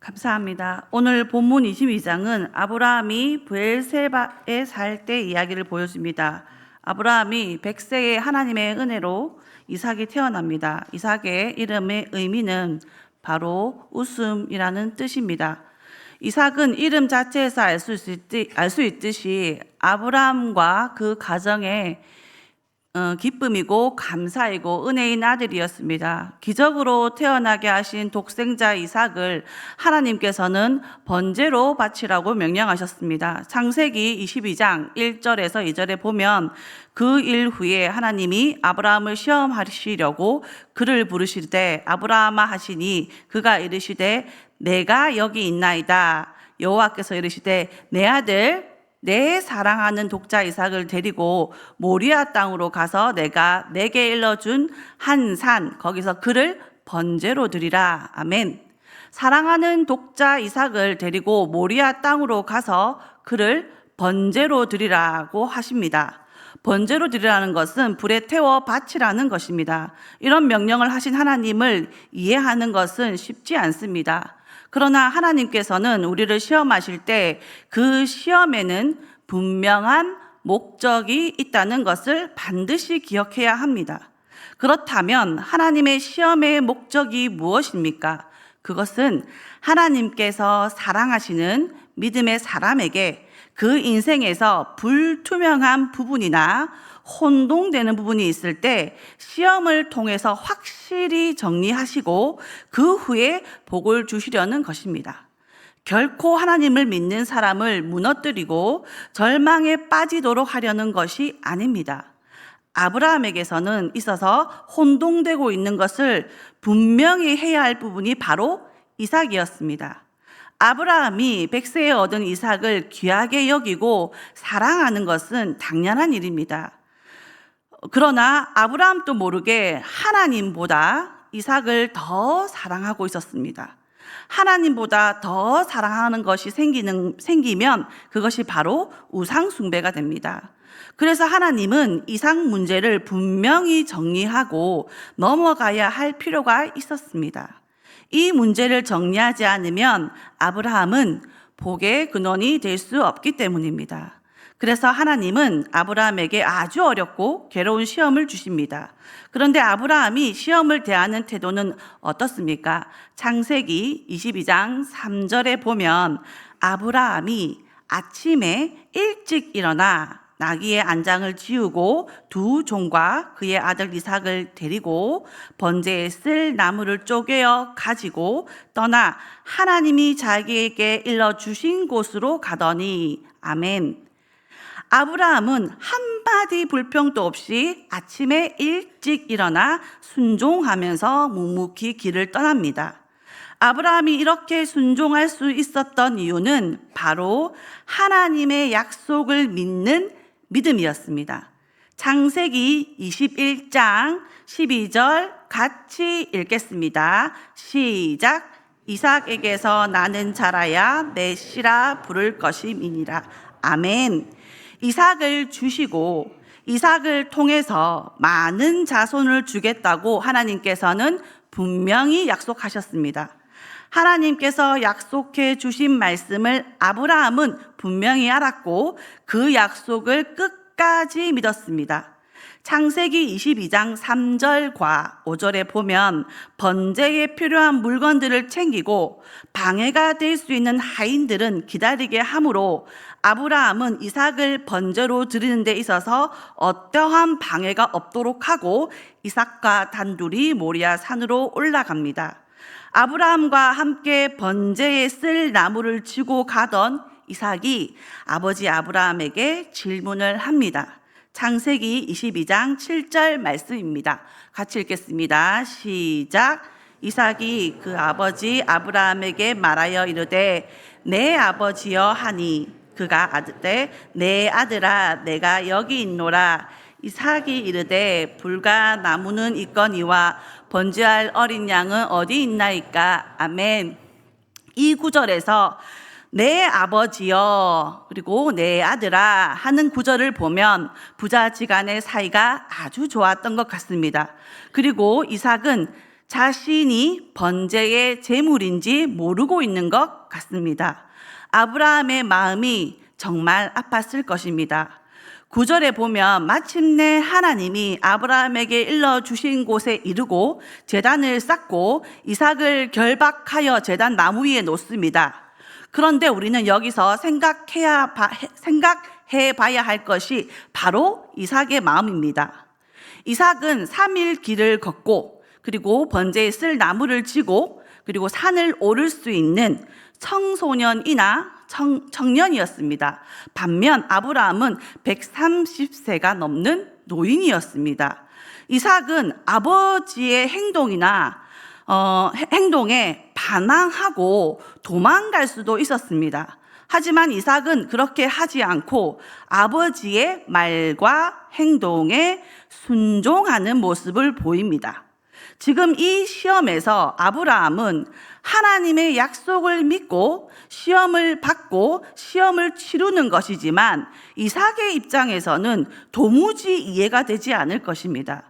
감사합니다. 오늘 본문 22장은 아브라함이 브엘세바에 살 때 이야기를 보여줍니다. 아브라함이 100세에 하나님의 은혜로 이삭이 태어납니다. 이삭의 이름의 의미는 바로 웃음이라는 뜻입니다. 이삭은 이름 자체에서 알 수 있듯이 아브라함과 그 가정의 기쁨이고 감사이고 은혜인 아들이었습니다. 기적으로 태어나게 하신 독생자 이삭을 하나님께서는 번제로 바치라고 명령하셨습니다. 창세기 22장 1절에서 2절에 보면 그 일 후에 하나님이 아브라함을 시험하시려고 그를 부르시되 아브라함아 하시니 그가 이르시되 내가 여기 있나이다. 여호와께서 이르시되 내 아들 내 사랑하는 독자 이삭을 데리고 모리아 땅으로 가서 내가 내게 일러준 한 산 거기서 그를 번제로 드리라. 아멘. 사랑하는 독자 이삭을 데리고 모리아 땅으로 가서 그를 번제로 드리라고 하십니다. 번제로 드리라는 것은 불에 태워 바치라는 것입니다. 이런 명령을 하신 하나님을 이해하는 것은 쉽지 않습니다. 그러나 하나님께서는 우리를 시험하실 때 그 시험에는 분명한 목적이 있다는 것을 반드시 기억해야 합니다. 그렇다면 하나님의 시험의 목적이 무엇입니까? 그것은 하나님께서 사랑하시는 믿음의 사람에게 그 인생에서 불투명한 부분이나 혼동되는 부분이 있을 때 시험을 통해서 확실히 정리하시고 그 후에 복을 주시려는 것입니다. 결코 하나님을 믿는 사람을 무너뜨리고 절망에 빠지도록 하려는 것이 아닙니다. 아브라함에게서는 있어서 혼동되고 있는 것을 분명히 해야 할 부분이 바로 이삭이었습니다. 아브라함이 100세에 얻은 이삭을 귀하게 여기고 사랑하는 것은 당연한 일입니다. 그러나 아브라함도 모르게 하나님보다 이삭을 더 사랑하고 있었습니다. 하나님보다 더 사랑하는 것이 생기면 그것이 바로 우상숭배가 됩니다. 그래서 하나님은 이삭 문제를 분명히 정리하고 넘어가야 할 필요가 있었습니다. 이 문제를 정리하지 않으면 아브라함은 복의 근원이 될 수 없기 때문입니다. 그래서 하나님은 아브라함에게 아주 어렵고 괴로운 시험을 주십니다. 그런데 아브라함이 시험을 대하는 태도는 어떻습니까? 창세기 22장 3절에 보면 아브라함이 아침에 일찍 일어나 나귀의 안장을 지우고 두 종과 그의 아들 이삭을 데리고 번제에 쓸 나무를 쪼개어 가지고 떠나 하나님이 자기에게 일러주신 곳으로 가더니 아멘. 아브라함은 한마디 불평도 없이 아침에 일찍 일어나 순종하면서 묵묵히 길을 떠납니다. 아브라함이 이렇게 순종할 수 있었던 이유는 바로 하나님의 약속을 믿는 믿음이었습니다. 창세기 21장 12절 같이 읽겠습니다. 시작. 이삭에게서 나는 자라야 내 씨라 부를 것임이니라. 아멘. 이삭을 주시고 이삭을 통해서 많은 자손을 주겠다고 하나님께서는 분명히 약속하셨습니다. 하나님께서 약속해 주신 말씀을 아브라함은 분명히 알았고 그 약속을 끝까지 믿었습니다. 창세기 22장 3절과 5절에 보면 번제에 필요한 물건들을 챙기고 방해가 될 수 있는 하인들은 기다리게 하므로 아브라함은 이삭을 번제로 드리는 데 있어서 어떠한 방해가 없도록 하고 이삭과 단둘이 모리아 산으로 올라갑니다. 아브라함과 함께 번제에 쓸 나무를 지고 가던 이삭이 아버지 아브라함에게 질문을 합니다. 창세기 22장 7절 말씀입니다. 같이 읽겠습니다. 시작. 이삭이 그 아버지 아브라함에게 말하여 이르되 내 아버지여 하니 그가 아들때 내 아들아 내가 여기 있노라. 이삭이 이르되 불과 나무는 있거니와 번제할 어린 양은 어디 있나이까. 아멘. 이 구절에서 내 아버지여 그리고 내 아들아 하는 구절을 보면 부자지간의 사이가 아주 좋았던 것 같습니다. 그리고 이삭은 자신이 번제의 제물인지 모르고 있는 것 같습니다. 아브라함의 마음이 정말 아팠을 것입니다. 9절에 보면 마침내 하나님이 아브라함에게 일러주신 곳에 이르고 제단을 쌓고 이삭을 결박하여 제단 나무 위에 놓습니다. 그런데 우리는 여기서 생각해 봐야 할 것이 바로 이삭의 마음입니다. 이삭은 3일 길을 걷고 그리고 번제에 쓸 나무를 지고 그리고 산을 오를 수 있는 청소년이나 청년이었습니다. 반면 아브라함은 130세가 넘는 노인이었습니다. 이삭은 아버지의 행동에 반항하고 도망갈 수도 있었습니다. 하지만 이삭은 그렇게 하지 않고 아버지의 말과 행동에 순종하는 모습을 보입니다. 지금 이 시험에서 아브라함은 하나님의 약속을 믿고 시험을 받고 시험을 치르는 것이지만 이삭의 입장에서는 도무지 이해가 되지 않을 것입니다.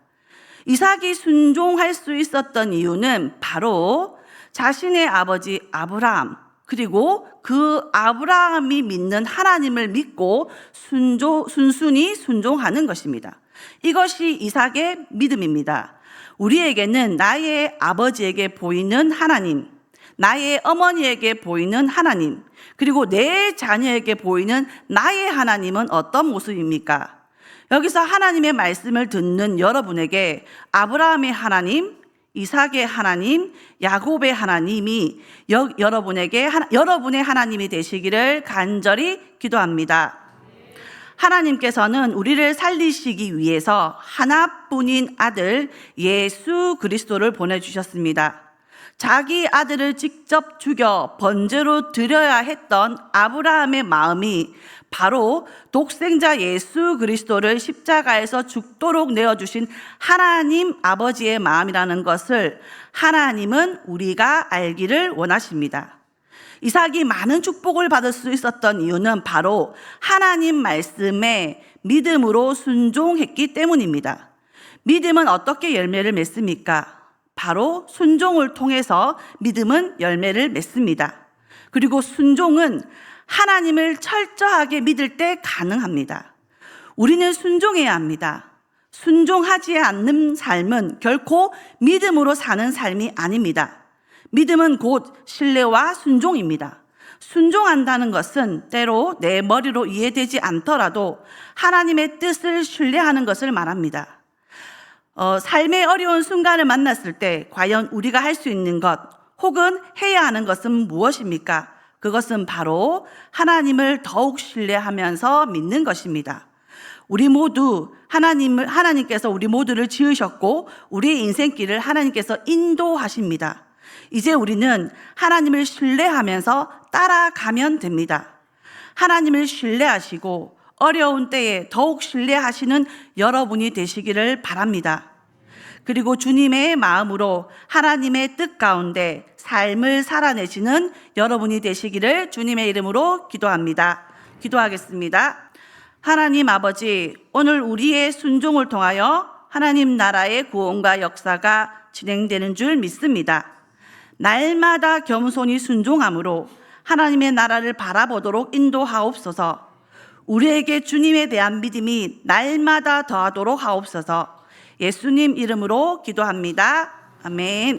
이삭이 순종할 수 있었던 이유는 바로 자신의 아버지 아브라함 그리고 그 아브라함이 믿는 하나님을 믿고 순순히 순종하는 것입니다. 이것이 이삭의 믿음입니다. 우리에게는 나의 아버지에게 보이는 하나님, 나의 어머니에게 보이는 하나님, 그리고 내 자녀에게 보이는 나의 하나님은 어떤 모습입니까? 여기서 하나님의 말씀을 듣는 여러분에게 아브라함의 하나님, 이삭의 하나님, 야곱의 하나님이 여러분의 하나님이 되시기를 간절히 기도합니다. 하나님께서는 우리를 살리시기 위해서 하나뿐인 아들 예수 그리스도를 보내주셨습니다. 자기 아들을 직접 죽여 번제로 드려야 했던 아브라함의 마음이 바로 독생자 예수 그리스도를 십자가에서 죽도록 내어주신 하나님 아버지의 마음이라는 것을 하나님은 우리가 알기를 원하십니다. 이삭이 많은 축복을 받을 수 있었던 이유는 바로 하나님 말씀에 믿음으로 순종했기 때문입니다. 믿음은 어떻게 열매를 맺습니까? 바로 순종을 통해서 믿음은 열매를 맺습니다. 그리고 순종은 하나님을 철저하게 믿을 때 가능합니다. 우리는 순종해야 합니다. 순종하지 않는 삶은 결코 믿음으로 사는 삶이 아닙니다. 믿음은 곧 신뢰와 순종입니다. 순종한다는 것은 때로 내 머리로 이해되지 않더라도 하나님의 뜻을 신뢰하는 것을 말합니다. 삶의 어려운 순간을 만났을 때 과연 우리가 할 수 있는 것 혹은 해야 하는 것은 무엇입니까? 그것은 바로 하나님을 더욱 신뢰하면서 믿는 것입니다. 우리 모두 하나님께서 우리 모두를 지으셨고 우리의 인생길을 하나님께서 인도하십니다. 이제 우리는 하나님을 신뢰하면서 따라가면 됩니다. 하나님을 신뢰하시고 어려운 때에 더욱 신뢰하시는 여러분이 되시기를 바랍니다. 그리고 주님의 마음으로 하나님의 뜻 가운데 삶을 살아내시는 여러분이 되시기를 주님의 이름으로 기도합니다. 기도하겠습니다. 하나님 아버지, 오늘 우리의 순종을 통하여 하나님 나라의 구원과 역사가 진행되는 줄 믿습니다. 날마다 겸손히 순종함으로 하나님의 나라를 바라보도록 인도하옵소서. 우리에게 주님에 대한 믿음이 날마다 더하도록 하옵소서. 예수님 이름으로 기도합니다. 아멘.